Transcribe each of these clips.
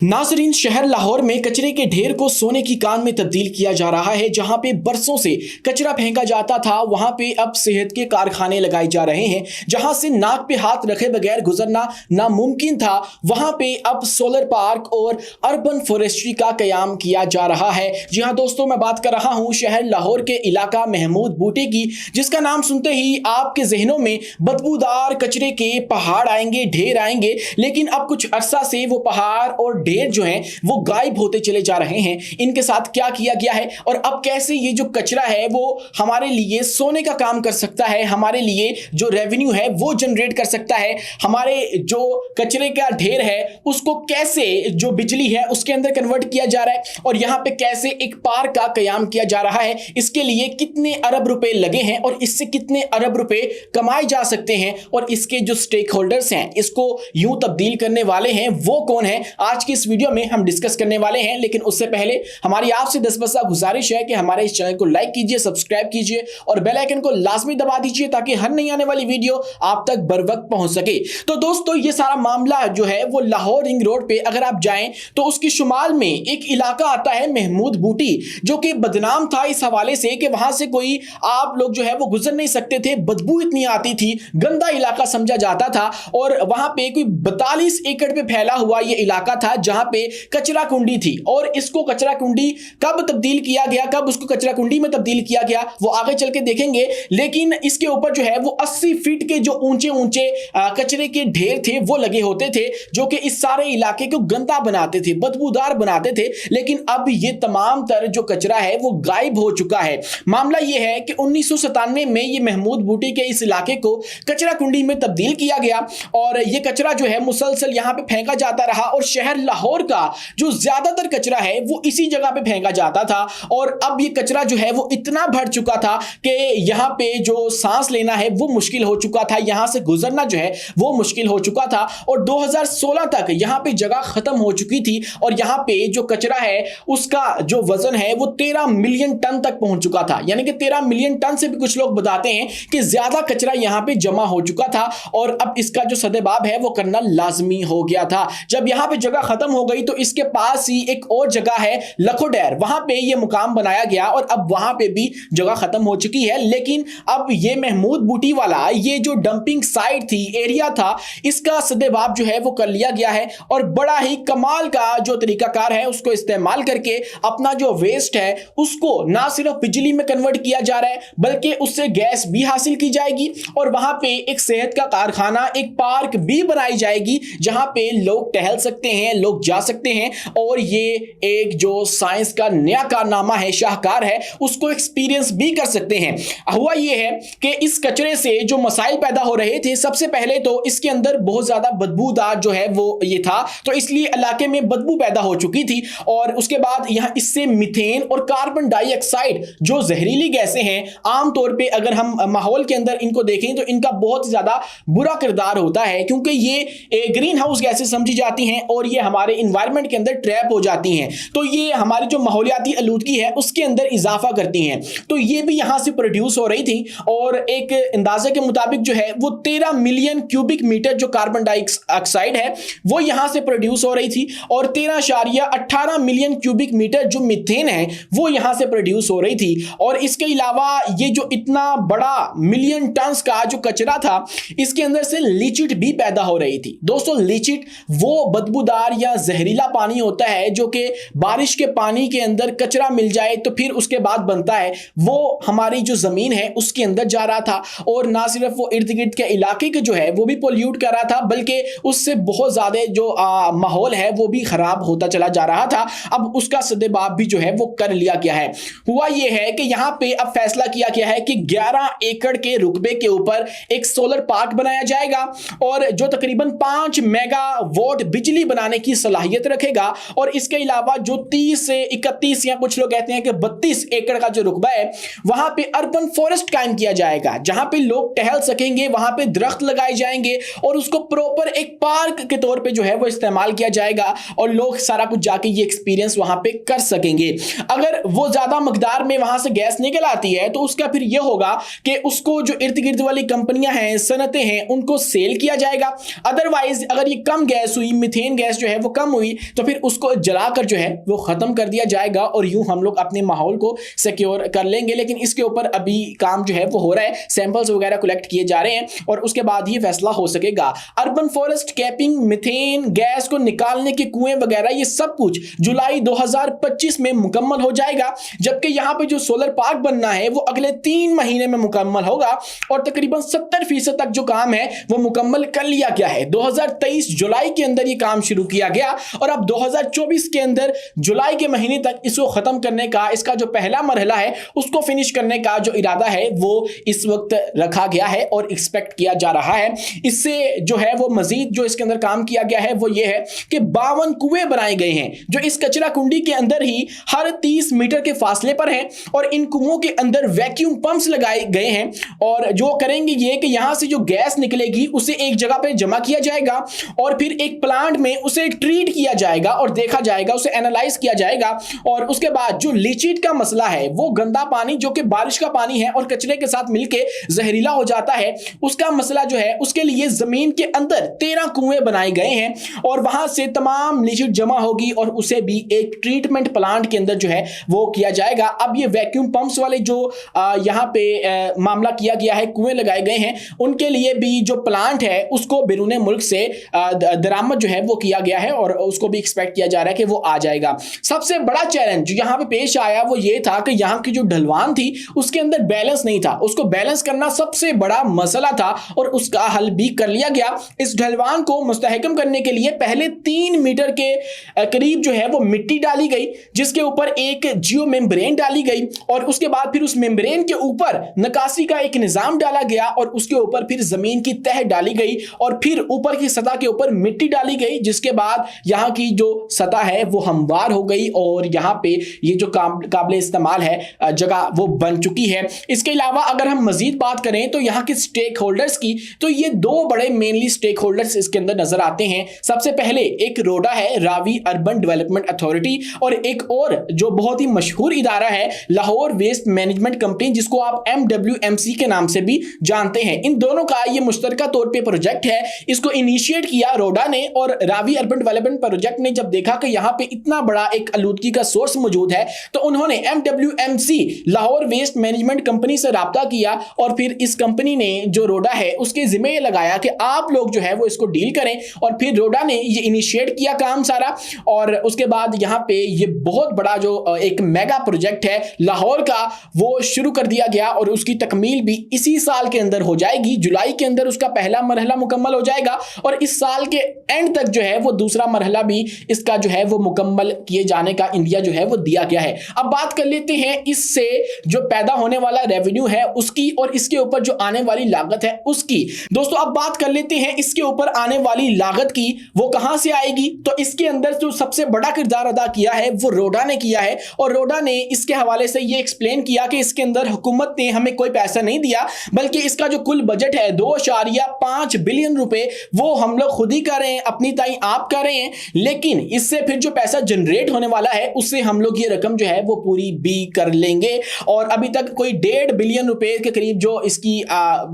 नाजरीन, शहर लाहौर में कचरे के ढेर को सोने की कान में तब्दील किया जा रहा है। जहां पे बरसों से कचरा फेंका जाता था, वहां पे अब सेहत के कारखाने लगाए जा रहे हैं। जहां से नाक पे हाथ रखे बगैर गुजरना नामुमकिन था, वहां पे अब सोलर पार्क और अर्बन फॉरेस्ट्री का कयाम किया जा रहा है। जी हां दोस्तों, मैं बात कर रहा हूं शहर लाहौर के इलाका महमूद बूटे की, जिसका नाम सुनते ही आपके जहनों में बदबूदार कचरे के पहाड़ आएंगे, ढेर आएंगे। लेकिन अब कुछ अरसा से वो पहाड़ और ढेर जो हैं वो गायब होते चले जा रहे हैं। इनके साथ क्या किया गया है और अब कैसे ये जो कचरा है वो हमारे लिए सोने का काम कर सकता है, हमारे लिए जो रेवेन्यू है वो जनरेट कर सकता है, हमारे जो कचरे का ढेर है उसको कैसे जो बिजली है उसके अंदर कन्वर्ट किया जा रहा है, और यहां पे कैसे एक पार्क का कयाम किया जा रहा है, इसके लिए कितने अरब रुपए लगे हैं और इससे कितने अरब रुपए कमाए जा सकते हैं, और इसके जो स्टेक होल्डर्स हैं, इसको यूं तब्दील करने वाले हैं, वो कौन है, आज की इस वीडियो में हम डिस्कस करने वाले हैं। लेकिन उससे पहले हमारी आपसे 10 गुजारिश है कि हमारे इस चैनल को लाइक कीजिए, सब्सक्राइब कीजिए और बेल आइकन को लाजमी दबा दीजिए ताकि हर नई आने वाली वीडियो आप तक बर वक्त पहुंच सके। तो दोस्तों, ये सारा मामला जो है वो लाहौर रिंग रोड पे अगर आप जाएं तो उसकी शुमाल में एक इलाका आता है महमूद बूटी, जो कि बदनाम था इस हवाले से कि वहां से कोई आप लोग जो है वो गुजर नहीं सकते थे, बदबू इतनी आती थी, गंदा इलाका समझा जाता था। और वहां पे कोई 42 एकड़ पे फैला हुआ ये इलाका था जहां पे कचरा कुंडी थी, और इसको कचरा कुंडी कब तब्दील किया गया, कब उसको कचरा कुंडी में तब्दील किया गया, वो आगे चल के देखेंगे। लेकिन इसके ऊपर जो है वो 80 फीट के जो ऊंचे ऊंचे कचरे के ढेर थे वो लगे होते थे, जो कि इस सारे इलाके को गंदा बनाते थे, बदबूदार बनाते थे। लेकिन अब ये तमाम तर जो कचरा है वो गायब हो चुका है। मामला ये है कि 1997 में ये महमूद बूटी के इस इलाके को कचरा कुंडी में तब्दील किया गया, और ये कचरा जो है मुसलसल यहां पे फेंका जाता रहा, और शहर लाहौर का जो ज्यादातर कचरा है वो इसी जगह पे फेंका जाता था। और अब ये कचरा जो है वो इतना भर चुका था कि यहां पे जो सांस लेना है वो मुश्किल हो चुका था, यहां से गुजरना जो है वो मुश्किल हो चुका था। और 2016 तक यहां पे जगह खत्म हो चुकी थी, और यहां पे जो कचरा है उसका जो वजन है वो 13 मिलियन टन तक पहुंच चुका था। यानी कि 13 मिलियन टन से भी कुछ लोग बताते हैं कि ज्यादा कचरा यहां पे जमा हो चुका था, और अब इसका जो सदेबाब है वो करना लाजमी हो गया था। जब यहां पे जगह खत्म हो गई तो इसके पास ही एक और जगह है लखोडैर, वहां पे ये मुकाम बनाया गया, और अब वहां पे भी जगह खत्म हो चुकी है। लेकिन अब ये महमूद बूटी वाला ये जो डंपिंग साइट थी, एरिया था, इसका सदेबाब जो है वो कर लिया गया है, और बड़ा ही कमाल का जो तरीकाकार है उसको इस्तेमाल करके अपना जो वेस्ट है उसको ना सिर्फ बिजली में कन्वर्ट किया जा रहा है बल्कि उससे गैस भी हासिल की जाएगी, और वहां पे एक सेहत का कारखाना, एक पार्क भी बनाई जाएगी जहां पे लोग टहल सकते हैं, लोग जा सकते हैं, और ये एक जो साइंस का नया कारनामा है, शाहकार है, उसको एक्सपीरियंस भी कर सकते हैं। हुआ ये है कि इस कचरे से जो मसाइल पैदा हो रहे थे, सबसे पहले तो इसके अंदर बहुत ज्यादा बदबूदार जो है वो ये था, तो इसलिए इलाके में बदबू पैदा हो चुकी थी। और उसके बाद यहां इससे मीथेन और कार्बन डाइऑक्साइड जो जहरीली गैसें हैं, आमतौर पे अगर हम माहौल के अंदर इनको देखें तो इनका बहुत ज्यादा बुरा किरदार होता है, क्योंकि ये ग्रीन हाउस गैसें समझी जाती हैं और ये हमारे इन्वायरमेंट के अंदर ट्रैप हो जाती हैं, तो ये हमारी जो माहौलियाती आलूदगी है उसके अंदर इजाफा करती हैं। तो ये भी यहां से प्रोड्यूस हो रही थी, और एक अंदाजे के मुताबिक जो है वो 13 मिलियन क्यूबिक मीटर जो कार्बन डाइऑक्साइड है वो यहां से प्रोड्यूस हो रही थी, और 13.18 मिलियन क्यूबिक मीटर जो मीथेन है वो यहां से प्रोड्यूस हो रही थी। और इसके अलावा ये जो इतना बड़ा मिलियन टन्स का जो कचरा था, इसके अंदर से लीचिट भी पैदा हो रही थी। दोस्तों, लीचिट वो बदबूदार या जहरीला पानी होता है जो कि बारिश के पानी के अंदर कचरा मिल जाए तो फिर उसके बाद बनता है, वो हमारी जो जमीन है उसके अंदर जा रहा था, और ना सिर्फ वो इर्द गिर्द के इलाके के जो है वो भी पोल्यूट कर रहा था, बल्कि उससे बहुत ज्यादा जो माहौल है वो भी खराब होता चला जा रहा था। अब उसका सदेबाब भी जो है वो कर लिया गया है। हुआ ये है कि यहां पे अब फैसला किया गया है कि 11 एकड़ के रुकबे के ऊपर एक सोलर पार्क बनाया जाएगा, और जो तकरीबन 5 मेगावाट बिजली बनाने की सलाहियत रखेगा। और इसके अलावा जो 30 से 31 या कुछ लोग कहते हैं कि 32 एकड़ का जो रुकबा है वहां पे अर्बन फॉरेस्ट कायम किया जाएगा, जहां पे लोग टहल सकेंगे, वहां पे दरख्त लगाए जाएंगे, और उसको प्रॉपर एक पार्क के तौर पे जो है वो इस्तेमाल किया जाएगा, और लोग सारा कुछ जाके ये एक्सपीरियंस वहां पे कर सकेंगे। अगर वो ज्यादा मकदार में वहां से गैस निकल आती है तो उसका फिर यह होगा कि उसको जो इर्द गिर्द वाली कंपनियां हैं, सनतें हैं, उनको सेल किया जाएगा। अदरवाइज अगर ये कम गैस हुई, मीथेन गैस जो है वो वो कम हुई तो फिर उसको जलाकर जो है वो खत्म कर दिया जाएगा और यूं हम लोग अपने माहौल को सिक्योर कर लेंगे। लेकिन इसके ऊपर अभी काम जो है वो हो रहा है, सैंपल्स वगैरह कलेक्ट किए जा रहे हैं और उसके बाद ही फैसला हो सकेगा। Urban forest capping, methane gas को निकालने के कुएं वगैरह ये सब कुछ जुलाई 2025 में मुकम्मल हो जाएगा, जबकि यहां पे जो सोलर पार्क बनना है वो अगले 3 महीने में मुकम्मल होगा और तकरीबन 70% तक जो काम है वो मुकम्मल कर लिया गया है। 2023 जुलाई के अंदर ये काम शुरू किया गया और अब 2024 के अंदर जुलाई के महीने तक इसको खत्म करने का, इसका जो पहला मरहला है उसको फिनिश करने का जो इरादा है वो इस वक्त रखा गया है और एक्सपेक्ट किया जा रहा है। इससे जो है वो मजीद जो इसके अंदर काम किया गया है वो ये है कि 52 कुएं बनाए गए हैं जो इस कचरा कुंडी के अंदर ही हर 30 मीटर के फासले पर हैं और इन कुओं के अंदर वैक्यूम पंप्स लगाए गए हैं और जो करेंगे ये कि यहां से जो गैस निकलेगी उसे एक जगह पर जमा किया जाएगा और फिर एक प्लांट में उसे ट्रीट किया जाएगा और देखा जाएगा, उसे एनालाइज किया जाएगा और उसके बाद जो लीचिट का मसला है, वो गंदा पानी जो कि बारिश का पानी है और कचरे के साथ मिलके जहरीला हो जाता है, उसका मसला जो है उसके लिए जमीन के अंदर 13 कुएं बनाए गए हैं और वहां से तमाम लीचिट जमा होगी और उसे भी एक ट्रीटमेंट प्लांट के अंदर जो है वो किया जाएगा। अब ये वैक्यूम पंप्स वाले जो यहां पे मामला किया गया है, कुएं लगाए गए हैं, उनके लिए भी जो प्लांट है उसको बैरून मुल्क से दरामद जो है वो किया गया है और उसको भी एक्सपेक्ट किया जा रहा है कि वो आ जाएगा। सबसे बड़ा चैलेंज जो यहां पे पेश आया वो ये था कि यहां की जो ढलवान थी उसके अंदर बैलेंस नहीं था, उसको बैलेंस करना सबसे बड़ा मसला था और उसका हल भी कर लिया गया। इस ढलवान को मुस्तहकम करने के लिए पहले 3 मीटर के करीब जो है वो मिट्टी डाली गई, जिसके ऊपर एक जियो मेम्ब्रेन डाली गई और उसके बाद फिर उस मेम्ब्रेन के ऊपर नकासी का एक निजाम डाला गया और उसके ऊपर फिर जमीन की तह डाली गई और फिर ऊपर की सतह के ऊपर मिट्टी डाली गई, जिसके बाद यहाँ की जो सतह है वो हमवार हो गई और यहाँ पे ये जो काबिल इस्तेमाल है जगह वो बन चुकी है। इसके अलावा अगर हम मजीद बात करें तो यहाँ के स्टेक होल्डर्स की, तो ये 2 बड़े मेनली स्टेक होल्डर्स इसके अंदर नजर आते हैं। सबसे पहले एक रोडा है, रावी अर्बन डेवलपमेंट अथॉरिटी, और एक और जो बहुत ही मशहूर इदारा है लाहौर वेस्ट मैनेजमेंट कंपनी, जिसको आप MWMC के नाम से भी जानते हैं। इन दोनों का ये मुश्तरका तौर पे प्रोजेक्ट है। इसको इनिशिएट किया रोडा ने और रावी अर्बन डेवलपमेंट प्रोजेक्ट ने जब देखा कि यहाँ पे इतना बड़ा एक आलूदगी का सोर्स मौजूद है तो उन्होंने MWMC Lahore waste management company से राब्ता किया और फिर इस कंपनी ने जो रोडा है उसके जिम्मे लगाया कि आप लोग जो है वो इसको डील करें और फिर रोडा ने ये इनिशिएट किया काम सारा और उसके बाद यहाँ पे ये बहुत बड़ा जो एक मेगा प्रोजेक्ट है लाहौर का वो शुरू कर दिया गया और उसकी तकमील भी इसी साल के अंदर हो जाएगी। जुलाई के अंदर उसका पहला मरहला मुकम्मल हो जाएगा और इस साल के एंड तक जो है वो दूसरा मरहला भी इसका जो है वो मुकम्मल किए जाने का इंडिया जो है वो दिया गया है। अब बात कर लेते हैं इससे जो पैदा होने वाला रेवेन्यू है उसकी और इसके ऊपर जो आने वाली लागत है उसकी। दोस्तों अब बात कर लेते हैं इसके ऊपर आने वाली लागत की, वो कहां से आएगी। तो इसके अंदर जो सबसे बड़ा किरदार अदा किया है वो रोडा ने किया है और रोडा ने इसके हवाले से ये एक्सप्लेन किया कि इसके अंदर हुकूमत ने हमें कोई पैसा नहीं दिया, बल्कि इसका जो कुल बजट है 2.5 बिलियन रुपए वो हम लोग खुद ही कर रहे हैं, अपनी ताई आप कर रहे हैं, लेकिन इससे फिर जो पैसा जनरेट होने वाला है उससे हम लोग ये रकम जो है वो पूरी भी कर लेंगे। और अभी तक कोई 1.5 बिलियन रुपए के करीब जो इसकी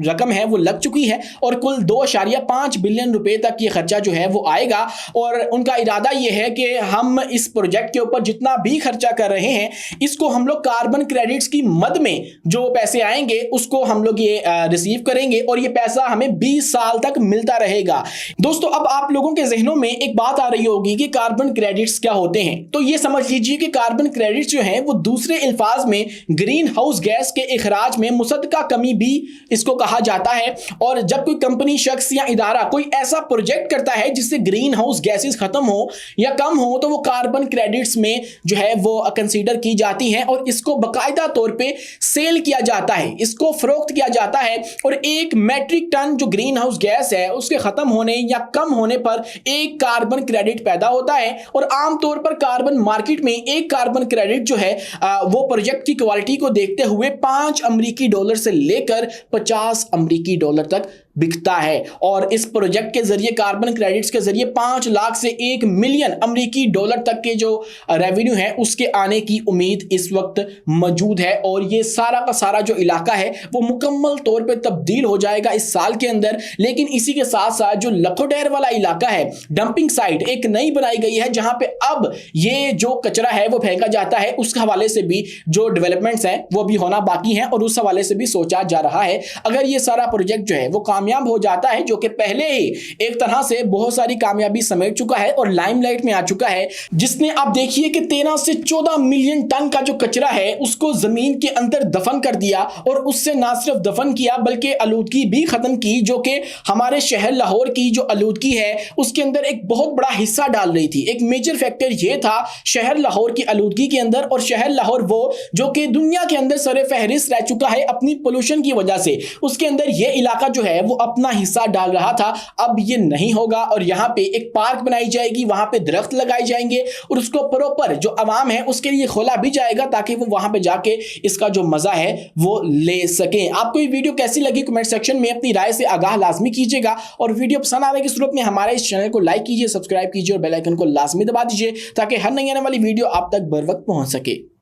रकम है वो लग चुकी है और कुल 2.5 बिलियन रुपए तक ये खर्चा जो है वो आएगा। और उनका इरादा ये है कि हम इस प्रोजेक्ट के ऊपर जितना भी खर्चा कर रहे हैं इसको हम लोग कार्बन क्रेडिट्स की मद में जो पैसे आएंगे उसको हम लोग ये रिसीव करेंगे और ये पैसा हमें 20 साल तक मिलता रहेगा। दोस्तों अब आप लोगों के जहनों में एक बात आ रही होगी कि कार्बन क्रेडिट्स क्या होते हैं। तो ये समझ लीजिए कि कार्बन क्रेडिट्स जो हैं वो दूसरे अल्फाज में ग्रीन हाउस गैस के इखराज में मुसद्दका कमी भी इसको कहा जाता है। और जब कोई कंपनी, शख्स या इदारा कोई ऐसा प्रोजेक्ट करता है जिससे ग्रीन हाउस गैसेस खत्म हो या कम हो तो वो कार्बन क्रेडिट्स में जो है वो कंसीडर की जाती हैं और इसको बाकायदा तौर पे सेल किया जाता है, इसको फरोख्त किया जाता है। और 1 मैट्रिक टन जो ग्रीन हाउस गैस है उसके खत्म होने या कम होने पर 1 कार्बन क्रेडिट पैदा होता है। और आमतौर पर कार्बन मार्केट में 1 कार्बन क्रेडिट जो है वो प्रोजेक्ट की क्वालिटी को देखते हुए $5 अमेरिकी से लेकर $50 अमेरिकी तक बिकता है। और इस प्रोजेक्ट के जरिए, कार्बन क्रेडिट्स के जरिए 5 लाख से 1 मिलियन अमेरिकी डॉलर तक के जो रेवेन्यू है उसके आने की उम्मीद इस वक्त मौजूद है। और ये सारा का सारा जो इलाका है वो मुकम्मल तौर पे तब्दील हो जाएगा इस साल के अंदर। लेकिन इसी के साथ साथ जो लखोटेर वाला इलाका है, डंपिंग साइट एक नई बनाई गई है जहां पे अब ये जो कचरा है वो फेंका जाता है। उस हवाले से भी जो डेवलपमेंट्स हैं वो भी होना बाकी हैं और उस हवाले से भी सोचा जा रहा है। अगर ये सारा प्रोजेक्ट जो है वो कामयाब हो जाता है, जो कि पहले ही एक तरह से बहुत सारी कामयाबी समेट चुका है और लाइमलाइट में आ चुका है, जिसने आप देखिए कि 13 से 14 मिलियन टन का जो कचरा है उसको जमीन के अंदर दफन कर दिया। और उससे ना सिर्फ दफन किया बल्कि आलूदगी भी खत्म की, जो कि हमारे शहर लाहौर की जो आलूदगी है उसके अंदर एक बहुत बड़ा हिस्सा डाल रही थी। एक मेजर फैक्टर यह था शहर लाहौर की आलूदगी के अंदर। और शहर लाहौर वो जो कि दुनिया के अंदर सरे फहरिस्त रह चुका है अपनी पोल्यूशन की वजह से, उसके अंदर यह इलाका जो है वो अपना हिस्सा डाल रहा था। अब ये नहीं होगा और यहां पे एक पार्क बनाई जाएगी, वहां पे दरख्त लगाए जाएंगे और उसको प्रॉपर जो आवाम है उसके लिए खोला भी जाएगा ताकि वो वहां पे जाके इसका जो मजा है वो ले सकें। आपको ये वीडियो कैसी लगी कमेंट सेक्शन में अपनी राय से आगाह लाजमी कीजिएगा। और वीडियो पसंद आने की सूरत में हमारे इस चैनल को लाइक कीजिए, सब्सक्राइब कीजिए और बेल आइकन को लाजमी दबा दीजिए ताकि हर नई आने वाली वीडियो आप तक बर वक्त पहुंच सके।